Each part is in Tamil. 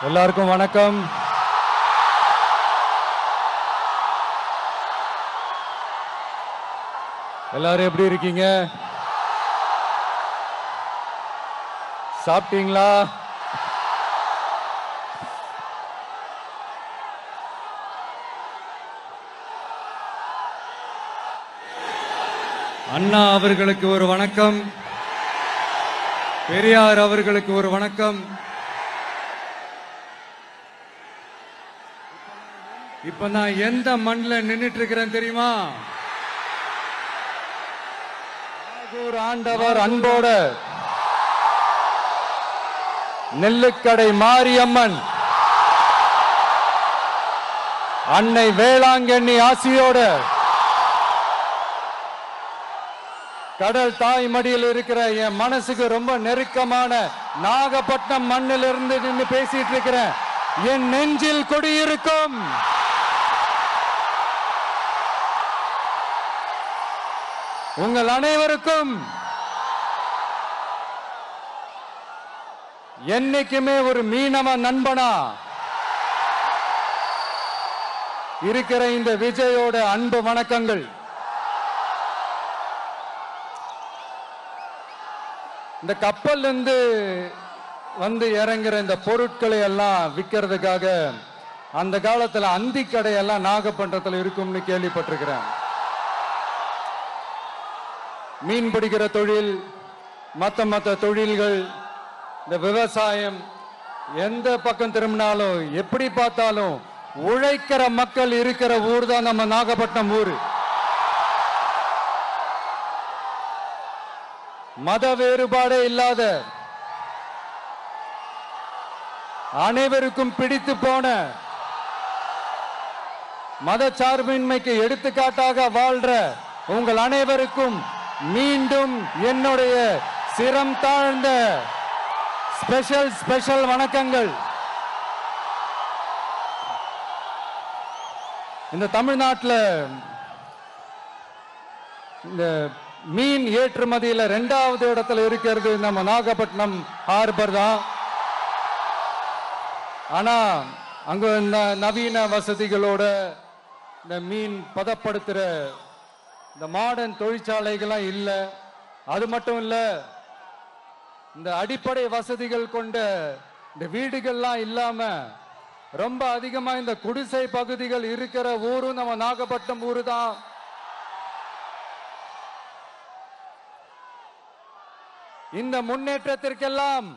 எல்லாருக்கும் வணக்கம். எல்லாரும் எப்படி இருக்கீங்க? சாப்பிட்டீங்களா? அண்ணா அவர்களுக்கு ஒரு வணக்கம், பெரியார் அவர்களுக்கு ஒரு வணக்கம். இப்ப நான் எந்த மண்ணில் நின்னுட்டு இருக்கிறேன் தெரியுமா? நாகூர் ஆண்டவர் அன்போட நெல்லுக்கடை மாரியம்மன் அன்னை வேளாங்கண்ணி ஆசியோட கடல் தாய் மடியில் இருக்கிற என் மனசுக்கு ரொம்ப நெருக்கமான நாகப்பட்டினம் மண்ணில் இருந்து நின்று பேசிட்டு இருக்கிறேன். என் நெஞ்சில் குடியிருக்கும் உங்கள் அனைவருக்கும் என்னைக்குமே ஒரு மீனவ நண்பனா இருக்கிற இந்த விஜயோட அன்பு வணக்கங்கள். இந்த கப்பல் இருந்து வந்து இறங்குற இந்த பொருட்களை எல்லாம் விற்கிறதுக்காக அந்த காலத்துல அந்தி கடையெல்லாம் நாகப்பட்டினத்தில் இருக்கும்னு கேள்விப்பட்டிருக்கிறேன். மீன் பிடிக்கிற தொழில், மற்ற தொழில்கள், இந்த விவசாயம், எந்த பக்கம் திரும்பினாலும் எப்படி பார்த்தாலும் உழைக்கிற மக்கள் இருக்கிற ஊர் தான் நம்ம நாகப்பட்டினம் ஊர். மத வேறுபாடே இல்லாத, அனைவருக்கும் பிடித்து போன, மத சார்பின்மைக்கு எடுத்துக்காட்டாக வாழ்ற உங்கள் அனைவருக்கும் மீண்டும் என்னுடைய சிரம் தாழ்ந்த ஸ்பெஷல் வணக்கங்கள். இந்த தமிழ்நாட்டில் இந்த மீன் ஏற்றுமதியில் 2வது இடத்துல இருக்கிறது நம்ம நாகப்பட்டினம் ஹார்பர் தான். ஆனா அங்க நவீன வசதிகளோட இந்த மீன் பதப்படுத்துற இந்த மாடர்ன் தொழிற்சாலைகள்லாம் இல்லை. அது மட்டும் இல்ல, இந்த அடிப்படை வசதிகள் கொண்ட இந்த வீடுகள்லாம் இல்லாம ரொம்ப அதிகமா இந்த குடிசை பகுதிகள் இருக்கிற ஊரும் நம்ம நாகப்பட்டினம் ஊரு தான். இந்த முன்னேற்றத்திற்கெல்லாம்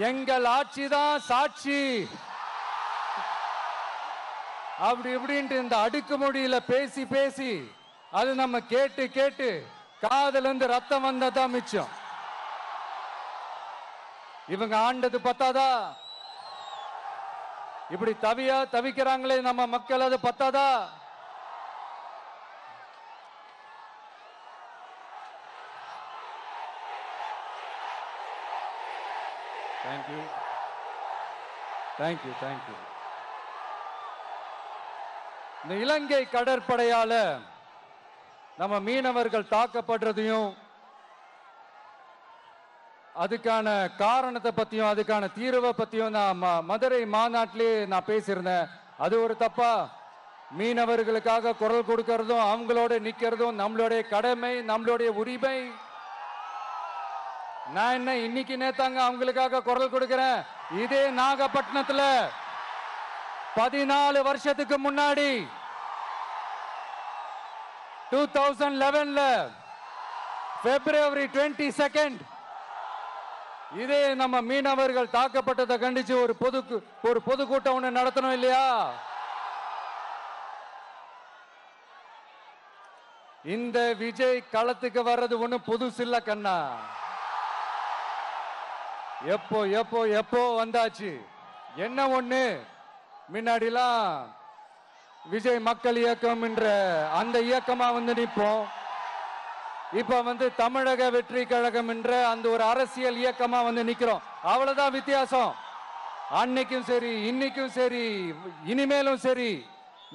எங்கள் ஆட்சி தான் சாட்சி. அப்படி இப்படின்ட்டு இந்த அடுக்குமொழியில பேசி பேசி அது நம்ம கேட்டு கேட்டு காதுல இருந்து ரத்தம் வந்ததான் மிச்சம். இவங்க ஆண்டது பத்தாதா? இப்படி தவிக்கிறாங்களே நம்ம மக்கள், அது பத்தாதா? தேங்க்யூ. இந்த இலங்கை கடற்படையால நம்ம மீனவர்கள் தாக்கப்படுறதையும் அதுக்கான காரணத்தை பத்தியும் அதுக்கான தீர்வை பத்தியும் நான் மதுரை மாநாட்டிலே நான் பேசியிருந்தேன். அது ஒரு தப்பா? மீனவர்களுக்காக குரல் கொடுக்கறதும் அவங்களோட நிக்கிறதும் நம்மளுடைய கடமை, நம்மளுடைய உரிமை. நான் என்ன இன்னைக்கு நேத்தாங்க அவங்களுக்காக குரல் கொடுக்கிறேன். இதே நாகப்பட்டினத்துல 14 வருஷத்துக்கு முன்னாடி 2011 February 22 இதே நம்ம மீனவர்கள் தாக்கப்பட்டதை கண்டிச்சு ஒரு பொதுக்கூட்டம் ஒண்ணு நடத்தணும் இல்லையா? இந்த விஜய் களத்துக்கு வர்றது ஒண்ணு புதுசு இல்ல கண்ணா. எப்போ வந்தாச்சு. என்ன ஒண்ணு, முன்னாடிலாம் விஜய் மக்கள் இயக்கம் என்ற அந்த இயக்கமா வந்து நிற்போம். இப்ப தமிழக வெற்றி கழகம் என்ற அந்த ஒரு அரசியல் இயக்கமா வந்து நிக்கிறோம். அவ்வளவுதான் வித்தியாசம். அன்னைக்கும் சரி, இன்னைக்கும் சரி, இனிமேலும் சரி,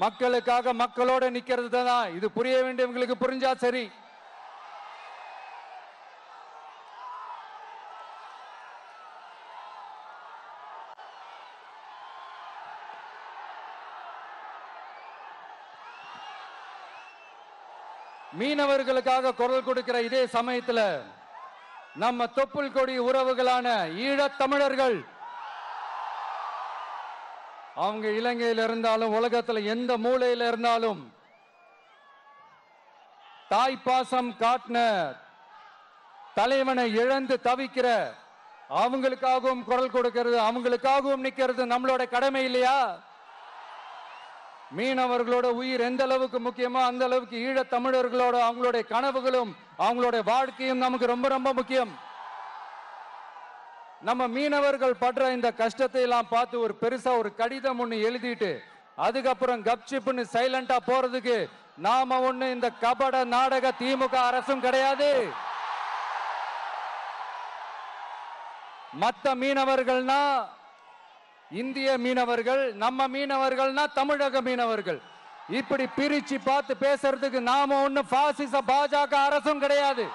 மக்களுக்காக மக்களோட நிக்கிறது தான். இது புரிய வேண்டியவங்களுக்கு புரிஞ்சா சரி. மீனவர்களுக்காக குரல் கொடுக்கிற இதே சமயத்துல நம்ம தொப்புள் கொடி உறவுகளான ஈழத் தமிழர்கள் அவங்க இலங்கையில் இருந்தாலும் உலகத்துல எந்த மூலையில இருந்தாலும் தாய்ப்பாசம் காட்டின தலைவனை இழந்து தவிக்கிற அவங்களுக்காகவும் குரல் கொடுக்கிறது, அவங்களுக்காகவும் நிக்கிறது நம்மளோட கடமை இல்லையா? மீனவர்களோட உயிர் எந்த அளவுக்கு முக்கியமோ அந்த அளவுக்கு ஈழத் தமிழர்களோட அவங்களுடைய கனவுகளும் அவங்களுடைய வாழ்க்கையும் நமக்கு ரொம்ப ரொம்ப முக்கியம். நம்ம மீனவர்கள் படுற இந்த கஷ்டத்தை எல்லாம் பார்த்து ஒரு பெருசா ஒரு கடிதம் ஒண்ணு எழுதிட்டு அதுக்கப்புறம் கப்சிப்னு சைலண்டா போறதுக்கு நாம ஒண்ணு இந்த கபட நாடக திமுக அரசும் கிடையாது. மற்ற மீனவர்கள்னா இந்திய மீனவர்கள், நம்ம மீனவர்கள்னா தமிழக மீனவர்கள், இப்படி பிரிச்சு பார்த்து பேசுறதுக்கு நாம ஒண்ணு பாசிச பாஜக அரசும் கிடையாது.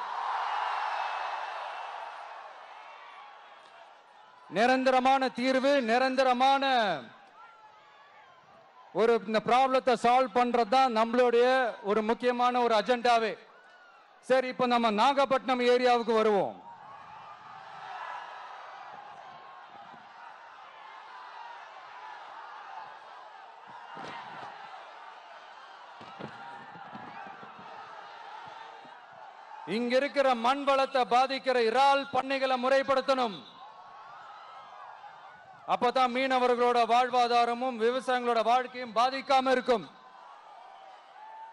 நிரந்தரமான தீர்வு, நிரந்தரமான ஒரு இந்த ப்ராப்ளத்தை சால்வ் பண்றதுதான் நம்மளுடைய ஒரு முக்கியமான ஒரு அஜெண்டாவே. சரி, இப்ப நம்ம நாகப்பட்டினம் ஏரியாவுக்கு வருவோம். இங்க இருக்கிற மண் வளத்தை பாதிக்கிற இறால் பண்ணைகளை முறைப்படுத்தணும். அப்பதான் மீனவர்களோட வாழ்வாதாரமும் விவசாயிகளோட வாழ்க்கையும் பாதிக்காம இருக்கும்.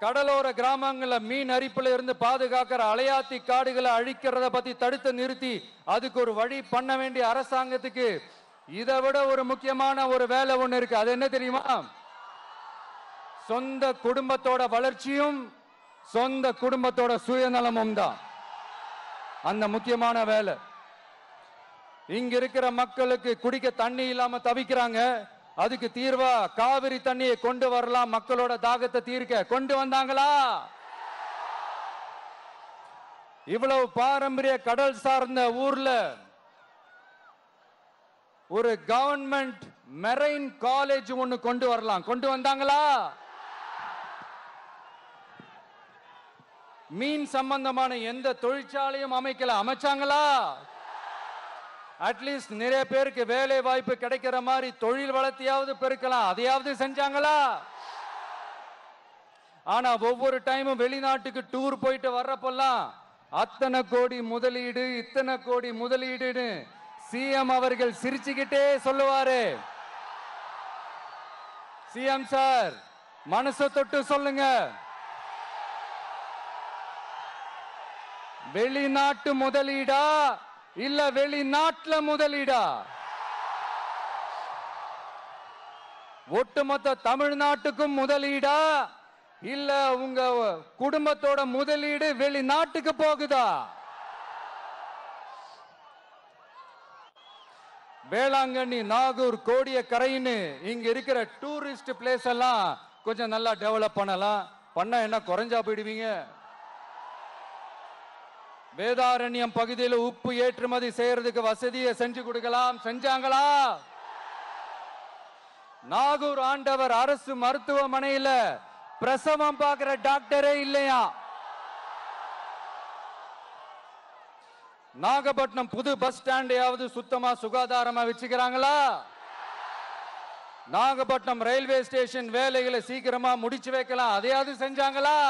கடலோர கிராமங்கள்ல மீன் அரிப்புல இருந்து பாதுகாக்கிற அலையாத்தி காடுகளை அழிக்கிறத பத்தி தடுத்து நிறுத்தி அதுக்கு ஒரு வழி பண்ண வேண்டிய அரசாங்கத்துக்கு இதை விட ஒரு முக்கியமான ஒரு வேலை ஒண்ணு இருக்கு. அது என்ன தெரியுமா? சொந்த குடும்பத்தோட வளர்ச்சியும் சொந்த குடும்பத்தோட சுயநலமும் தான் அந்த முக்கியமான வேலை. இங்க இருக்கிற மக்களுக்கு குடிக்க தண்ணி இல்லாம தவிக்கிறாங்க. அதுக்கு தீர்வா காவிரி தண்ணியை கொண்டு வரலாம், மக்களோட தாகத்தை தீர்க்க. கொண்டு வந்தாங்களா? இவ்வளவு பாரம்பரிய கடல் சார்ந்த ஊர்ல ஒரு கவர்மெண்ட் மெரைன் காலேஜ் ஒன்னு கொண்டு வரலாம். கொண்டு வந்தாங்களா? மீன் சம்பந்தமான எந்த தொழிற்சாலையும் அமைக்கல. அமைச்சாங்களா? அட்லீஸ்ட் நிறைய பேருக்கு வேலை வாய்ப்பு கிடைக்கிற மாதிரி தொழில் வளர்த்தியாவது பெருக்கலாம், அதையாவது செஞ்சாங்களா? ஆனா ஒவ்வொரு டைமும் வெளிநாட்டுக்கு டூர் போயிட்டு வர்றப்பெல்லாம் அத்தனை கோடி முதலீடு, இத்தனை கோடி முதலீடுன்னு சிஎம் அவர்கள் சிரிச்சுக்கிட்டே சொல்லுவாரு. சிஎம் சார், மனசை தொட்டு சொல்லுங்க, வெளிநாட்டு முதலீடா இல்ல வெளிநாட்டுல முதலீடா? ஒட்டுமொத்த தமிழ்நாட்டுக்கும் முதலீடா இல்ல உங்க குடும்பத்தோட முதலீடு வெளிநாட்டுக்கு போகுதா? வேளாங்கண்ணி, நாகூர், கோடியக்கரைன்னு இங்க இருக்கிற டூரிஸ்ட் பிளேஸ் எல்லாம் கொஞ்சம் நல்லா டெவலப் பண்ணலாம். பண்ண என்ன குறைஞ்சா போயிடுவீங்க? வேதாரண்யம் பகுதியில் உப்பு ஏற்றுமதி செய்யறதுக்கு வசதியை செஞ்சு கொடுக்கலாம். செஞ்சாங்களா? நாகூர் ஆண்டவர் அரசு மருத்துவமனையில பிரசவம் பார்க்கிற டாக்டரே இல்லையா? நாகப்பட்டினம் புது பஸ் ஸ்டாண்டையாவது சுத்தமா சுகாதாரமா வச்சுக்கிறாங்களா? நாகப்பட்டினம் ரயில்வே ஸ்டேஷன் வேலைகளை சீக்கிரமா முடிச்சு வைக்கலாம், அதையாவது செஞ்சாங்களா?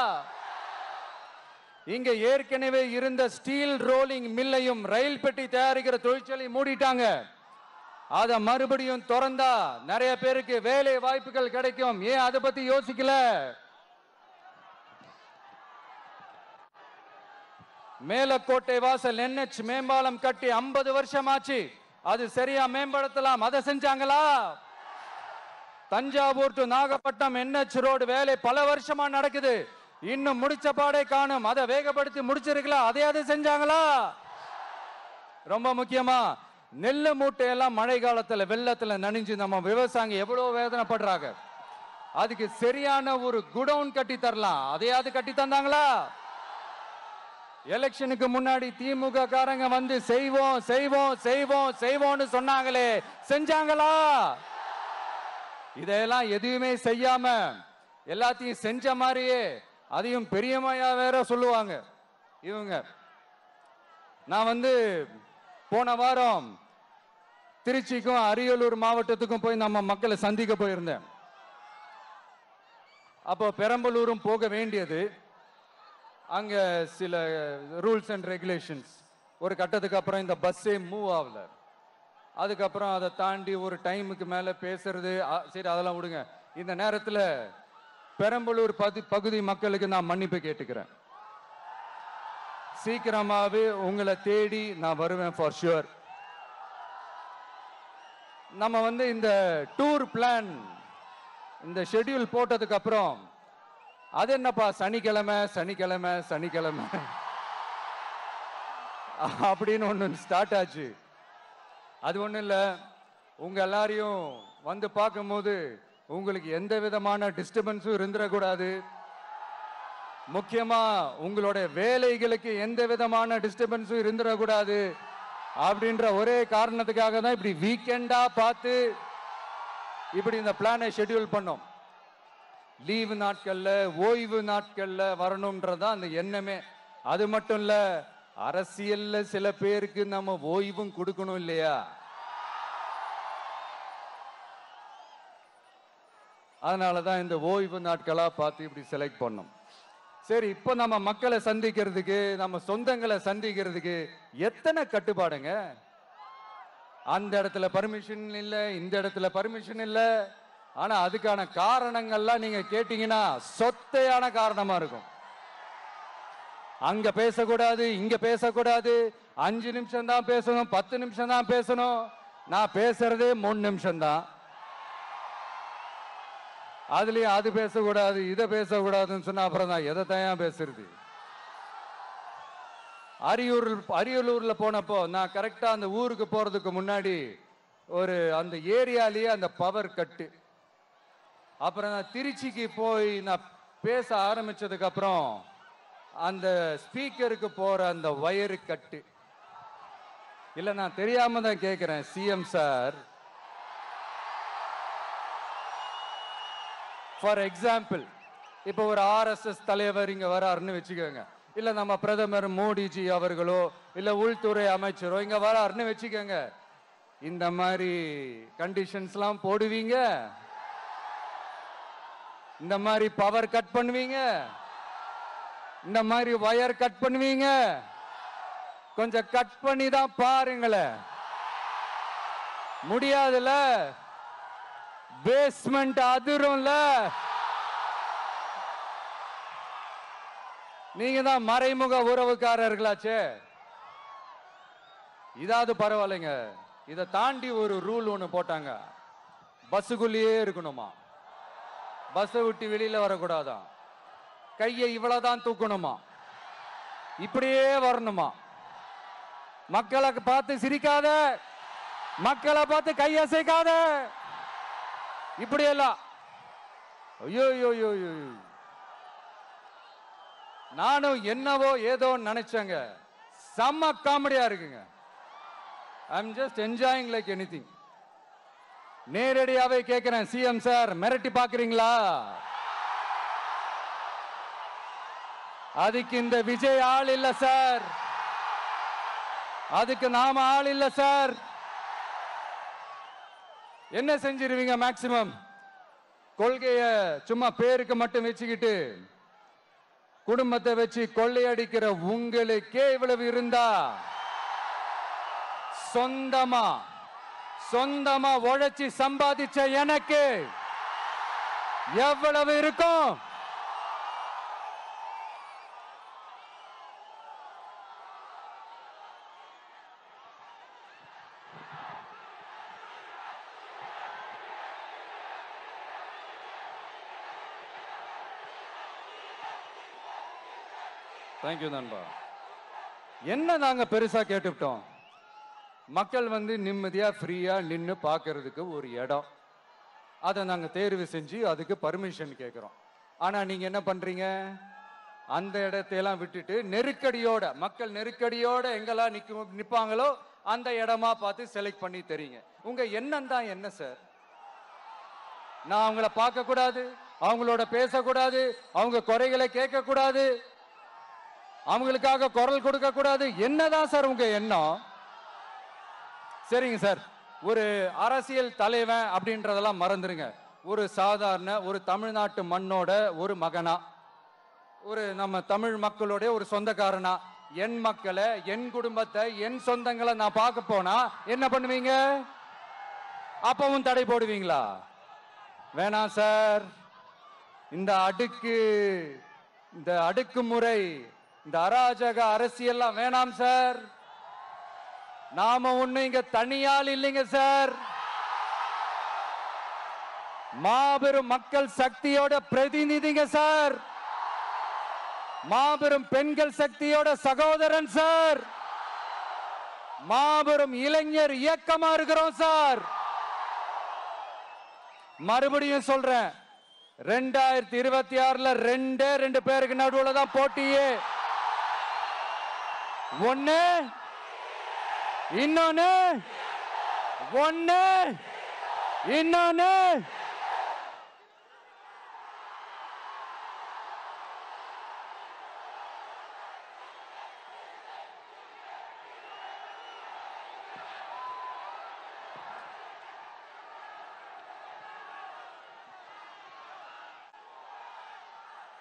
இங்க ஏற்கனவே இருந்த ஸ்டீல் ரோலிங் மில்லையும் ரயில் பெட்டி தயாரிக்கிற தொழிற்சாலை மூடிட்டாங்க. அத மறுபடியும் திறந்தா நிறைய பேருக்கு வேலை வாய்ப்புகள் கிடைக்கும். ஏன் அதை பத்தி யோசிக்கல? மேலக்கோட்டை வாசல் NH மேம்பாலம் கட்டி 50 வருஷம் ஆச்சு, அது சரியா மேம்படுத்தலாம், அதை செஞ்சாங்களா? Thanjavur to Nagapattinam NH road வேலை பல வருஷமா நடக்குது, இன்னும் முடிச்ச பாடே காணும், அதை வேகப்படுத்தி முடிச்சிருக்கலாம், அதையாவது செஞ்சாங்களா? ரொம்ப முக்கியமா நெல்லு மூட்டையெல்லாம் மழை காலத்துல வெள்ளத்துல நனைஞ்சு நம்ம விவசாயிங்க எவ்வளவு வேதனைப்படுறாங்க. அதுக்கு சரியான ஒரு குடவுன் கட்டி தரலாம், அதையாவது கட்டி தந்தாங்களா? எலெக்ஷனுக்கு முன்னாடி திமுக காரங்க வந்து செய்வோம் செய்வோம் செய்வோம் செய்வோம்னு சொன்னாங்களே, செஞ்சாங்களா? இதெல்லாம் எதுவுமே செய்யாம எல்லாத்தையும் செஞ்ச மாதிரியே அதையும் பெரியம்மையா வேற சொல்லுவாங்க இவங்க. நான் வந்து போன வாரம் திருச்சிக்கும் அரியலூர் மாவட்டத்துக்கும் போய் நம்ம மக்களை சந்திக்க போயிருந்தேன். அப்போ பெரம்பலூரும் போக வேண்டியது. அங்க சில ரூல்ஸ் அண்ட் ரெகுலேஷன்ஸ், ஒரு கட்டத்துக்கு அப்புறம் இந்த பஸ்ஸே மூவ் ஆகல. அதுக்கப்புறம் அதை தாண்டி ஒரு டைமுக்கு மேல பேசுறது, சரி அதெல்லாம் விடுங்க. இந்த நேரத்தில் பெரம்பலூர் பகுதி மக்களுக்கு நான் மன்னிப்பு கேட்டுக்கிறேன். சீக்கிரமாவே உங்களை தேடி நான் வருவேன் ஃபார் ஷுவர். நம்ம வந்து இந்த டூர் பிளான், இந்த ஷெட்யூல் போட்டதுக்கு அப்புறம் அது என்னப்பா சனிக்கிழமை சனிக்கிழமை சனிக்கிழமை அப்படின்னு ஒன்று ஸ்டார்ட் ஆச்சு. அது ஒன்றும் இல்லை, உங்க எல்லாரையும் வந்து பார்க்கும்போது உங்களுக்கு எந்த விதமான டிஸ்டர்பன்ஸும் இருந்துடக்கூடாது. முக்கியமா உங்களுடைய வேலைகளுக்கு எந்த விதமான டிஸ்டர்பன்ஸும் இருந்துடக்கூடாது அப்படின்ற ஒரே காரணத்துக்காக தான் இப்படி வீக்கெண்டா பார்த்து இப்படி இந்த பிளானை ஷெட்யூல் பண்ணோம். லீவு நாட்கள்ல ஓய்வு நாட்கள்ல வரணும்ன்றதான் அந்த எண்ணமே. அது மட்டும் இல்ல, அரசியல்ல சில பேருக்கு நம்ம ஓய்வும் கொடுக்கணும் இல்லையா? அதனாலதான் இந்த ஓய்வு நாட்களா பார்த்து இப்படி செலக்ட் பண்ணோம். சரி, இப்ப நம்ம மக்களை சந்திக்கிறதுக்கு, நம்ம சொந்தங்களை சந்திக்கிறதுக்கு எத்தனை கட்டுப்பாடுங்க. அந்த இடத்துல பர்மிஷன் இல்ல, இந்த இடத்துல பர்மிஷன் இல்ல. ஆனா அதுக்கான காரணங்கள்லாம் நீங்க கேட்டீங்கன்னா சொத்தையான காரணமா இருக்கும். அங்க பேசக்கூடாது, இங்க பேசக்கூடாது, 5 நிமிஷம் தான் பேசணும், 10 நிமிஷம் தான் பேசணும். நான் பேசுறதே 3 நிமிஷம் தான். அதுலயும் அது பேசக்கூடாது, இதை பேசக்கூடாதுன்னு சொன்னா அப்புறம் தான் எதை தான் பேசுறது. அரியலூர்ல போனப்போ நான் கரெக்டா அந்த ஊருக்கு போறதுக்கு முன்னாடி ஒரு அந்த ஏரியாலேயே அந்த பவர் கட்டு. அப்புறம் நான் திருச்சிக்கு போய் நான் பேச ஆரம்பிச்சதுக்கு அப்புறம் அந்த ஸ்பீக்கருக்கு போற அந்த வயரு கட்டு. இல்ல, நான் தெரியாம தான் கேட்கிறேன் சிஎம் சார். ஃபார் எக்ஸாம்பிள், இப்போ ஒரு ஆர்எஸ்எஸ் தலைவர் இங்க வராருன்னு வச்சுக்கோங்க, இல்ல நம்ம பிரதமர் மோடிஜி அவர்களோ இல்ல உள்துறை அமைச்சரோ இங்க வராருன்னு வச்சுக்கோங்க. இந்த மாதிரி கண்டிஷன்ஸ்லாம் போடுவீங்க, இந்த மாதிரி பவர் கட் பண்ணுவீங்க, இந்த மாதிரி வயர் கட் பண்ணுவீங்க. கொஞ்சம் கட் பண்ணி தான் பாருங்களேன். முடியாதுல, பேஸ்மெண்ட் அதிரும்ல. நீங்க தான் மறைமுக உறவுக்காரர்களாச்சே. இதாவது பரவாயில்லைங்க. இதை தாண்டி ஒரு ரூல் ஒண்ணு போட்டாங்க, பஸ்ஸுக்குள்ளேயே இருக்கணுமா, பஸ்ஸை விட்டு வெளியில வரக்கூடாதான், கையை இவ்வளவுதான் தூக்கணுமா, இப்படியே வரணுமா, மக்களை பார்த்து சிரிக்காத, மக்களை பார்த்து கையசைக்காத, இப்படியெல்லாம். ஐயோ ஐயோ, நானும் என்னவோ ஏதோ நினைச்சேங்க. செம்ம காமெடியா இருக்குங்க. I am just enjoying like anything. நேரடியாவே கேட்கிறேன், சிஎம் சார் மிரட்டி பாக்குறீங்களா? அதுக்கு இந்த விஜய் ஆள் இல்ல சார், அதுக்கு நாம ஆள் இல்ல சார். என்ன செஞ்சிருவீங்க? மேக்சிமம் கொள்கைய சும்மா பேருக்கு மட்டும் வச்சுக்கிட்டு குடும்பத்தை வச்சு கொள்ளையடிக்கிற உங்களுக்கே இவ்வளவு இருந்தா, சொந்தமா உழைச்சி சம்பாதிச்ச எனக்கு எவ்வளவு இருக்கும்? தேங்க்யூ நண்பா. என்ன நாங்க பெருசா கேட்டுட்டோம்? மக்கள் வந்து நிம்மதியா ஃப்ரீயா நின்று பார்க்கறதுக்கு ஒரு இடம், அதை நாங்க தேர்வு செஞ்சு அதுக்கு பர்மிஷன் கேட்கிறோம். ஆனா நீங்க என்ன பண்றீங்க? அந்த இடத்தையெல்லாம் விட்டுட்டு நெருக்கடியோட, மக்கள் நெருக்கடியோட எங்கெல்லாம் நிப்பாங்களோ அந்த இடமா பார்த்து செலக்ட் பண்ணி தெரியுங்க. உங்க எண்ணம் தான் என்ன சார்? நான் அவங்கள பார்க்க கூடாது, அவங்களோட பேசக்கூடாது, அவங்க குறைகளை கேட்க கூடாது, அவங்களுக்காக குரல் கொடுக்க கூடாது. என்னதான் சார் உங்க எண்ணம்? சரிங்க சார், ஒரு அரசியல் தலைவன் அப்படின்றதெல்லாம் மறந்துருங்க. ஒரு சாதாரண ஒரு தமிழ்நாட்டு மண்ணோட ஒரு மகனா, ஒரு நம்ம தமிழ் மக்களுடைய ஒரு சொந்தக்காரனா, என் மக்களை, என் குடும்பத்தை, என் சொந்தங்களை நான் பார்க்க போனா என்ன பண்ணுவீங்க? அப்பவும் தடை போடுவீங்களா? வேணாம் சார். இந்த அடுக்குமுறை, இந்த அராஜக அரசியல்லாம் வேணாம் சார். நாம ஒண்ணு இங்க தனியால் இல்லைங்க சார். மாபெரும் மக்கள் சக்தியோட பிரதிநிதிங்க சார். மாபெரும் பெண்கள் சக்தியோட சகோதரன் சார். மாபெரும் இளைஞர் இயக்கமா இருக்கிறோம் சார். மறுபடியும் சொல்றேன், 2026ல ரெண்டு பேருக்கு நடுவுல தான் போட்டியே. ஒண்ணு இன்னொன்னு, ஒண்ணு இன்னொன்னு.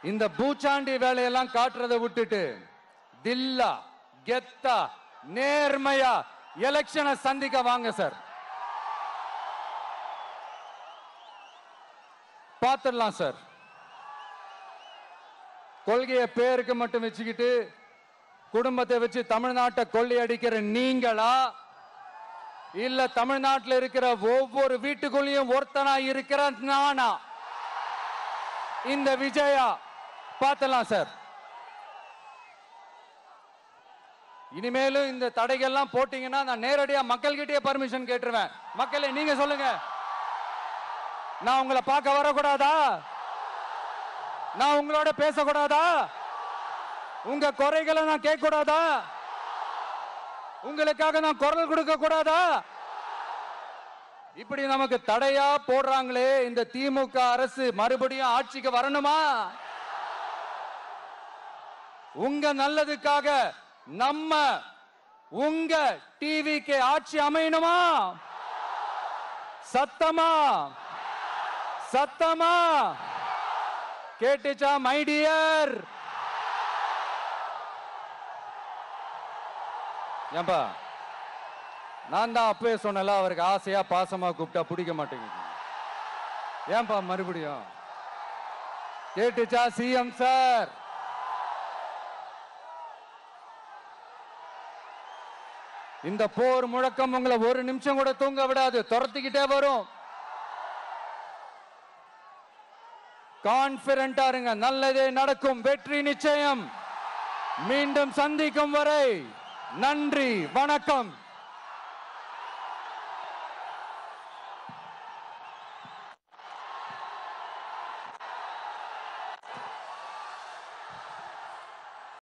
இந்த பூச்சாண்டி வேலையெல்லாம் காட்டுறதை விட்டுட்டு தில்லா கெத்தா நேர்மையா எலெக்ஷனை சந்திக்க வாங்க சார். பார்த்துடலாம் சார். கொள்கையை பேருக்கு மட்டும் வச்சுக்கிட்டு குடும்பத்தை வச்சு தமிழ்நாட்டை கொள்ளையடிக்கிற நீங்களா, இல்ல தமிழ்நாட்டில் இருக்கிற ஒவ்வொரு வீட்டுக்குள்ளேயும் ஒருத்தனா இருக்கிற நானா, இந்த விஜயா? பார்த்துடலாம் சார். இனிமேலும் இந்த தடைகள்லாம் போட்டீங்கன்னா நான் நேரடியா மக்கள்கிட்டயே பர்மிஷன் கேட்டுருவேன். மக்களே நீங்க சொல்லுங்க, நான் உங்களை பார்க்க வரக்கூடாதா? நான் உங்களோட பேசக்கூடாதா? உங்க குறைகளை நான் கேட்க கூடாதா? உங்களுக்காக நான் குரல் கொடுக்க கூடாதா? இப்படி நமக்கு தடையா போடுறாங்களே, இந்த திமுக அரசு மறுபடியும் ஆட்சிக்கு வரணுமா? உங்க நல்லதுக்காக நம்ம உங்க டிவிக்கு ஆட்சி அமையணுமா? சத்தமா சத்தமா கேட்டுச்சா மை டியர்? ஏன்பா, நான் தான் அப்பவே சொன்னல, அவருக்கு ஆசையா பாசமா கூப்பிட்டா பிடிக்க மாட்டேங்குது. ஏன்பா மறுபடியும்? கேட்டுச்சா சிஎம் சார்? இந்த போர் முழக்கம் உங்களை ஒரு நிமிஷம் கூட தூங்க விடாது, துரத்திக்கிட்டே வரும். கான்பிடண்டா இருங்க, நல்லதே நடக்கும், வெற்றி நிச்சயம். மீண்டும் சந்திக்கும் வரை நன்றி, வணக்கம்.